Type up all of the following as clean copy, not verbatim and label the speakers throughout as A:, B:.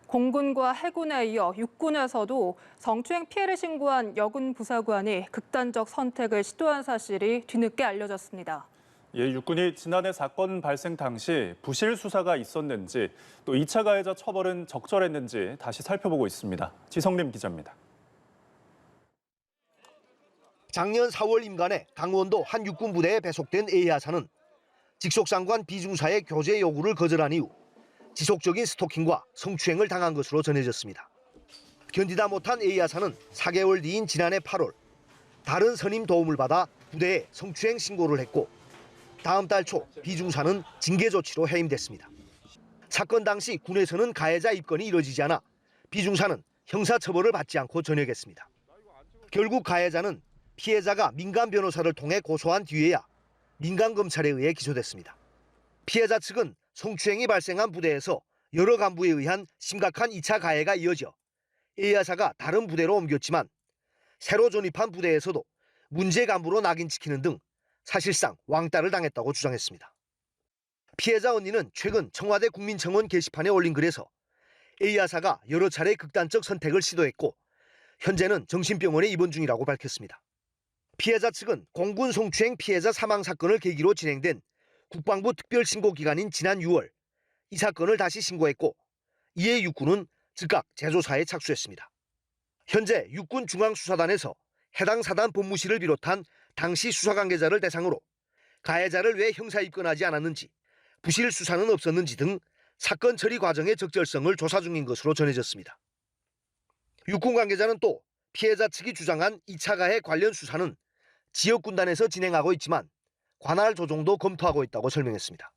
A: 공군과 해군에 이어 육군에서도 성추행 피해를 신고한 여군 부사관이 극단적 선택을 시도한 사실이 뒤늦게 알려졌습니다.
B: 육군이 지난해 사건 발생 당시 부실 수사가 있었는지 또 2차 가해자 처벌은 적절했는지 다시 살펴보고 있습니다. 지성림 기자입니다.
C: 작년 4월 임간에 강원도 한 육군 부대에 배속된 A하사는 직속상관 B중사의 교제 요구를 거절한 이후 지속적인 스토킹과 성추행을 당한 것으로 전해졌습니다. 견디다 못한 A하사는 4개월 뒤인 지난해 8월 다른 선임 도움을 받아 부대에 성추행 신고를 했고 다음 달 초 B중사는 징계 조치로 해임됐습니다. 사건 당시 군에서는 가해자 입건이 이뤄지지 않아 B중사는 형사처벌을 받지 않고 전역했습니다. 결국 가해자는 피해자가 민간 변호사를 통해 고소한 뒤에야 민간 검찰에 의해 기소됐습니다. 피해자 측은 성추행이 발생한 부대에서 여러 간부에 의한 심각한 2차 가해가 이어져 A하사가 다른 부대로 옮겼지만 새로 존입한 부대에서도 문제 간부로 낙인찍히는 등 사실상 왕따를 당했다고 주장했습니다. 피해자 언니는 최근 청와대 국민청원 게시판에 올린 글에서 A하사가 여러 차례 극단적 선택을 시도했고 현재는 정신병원에 입원 중이라고 밝혔습니다. 피해자 측은 공군 성추행 피해자 사망 사건을 계기로 진행된 국방부 특별신고기간인 지난 6월 이 사건을 다시 신고했고 이에 육군은 즉각 재조사에 착수했습니다. 현재 육군 중앙수사단에서 해당 사단 본무실을 비롯한 당시 수사관계자를 대상으로 가해자를 왜 형사 입건하지 않았는지, 부실 수사는 없었는지 등 사건 처리 과정의 적절성을 조사 중인 것으로 전해졌습니다. 육군 관계자는 또 피해자 측이 주장한 2차 가해 관련 수사는 지역군단에서 진행하고 있지만 관할 조정도 검토하고 있다고 설명했습니다.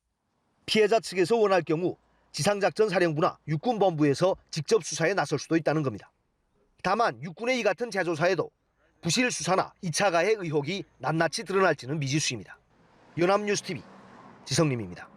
C: 피해자 측에서 원할 경우 지상작전사령부나 육군본부에서 직접 수사에 나설 수도 있다는 겁니다. 다만 육군의 이 같은 재조사에도 부실 수사나 2차 가해 의혹이 낱낱이 드러날지는 미지수입니다. 연합뉴스TV 지성림입니다.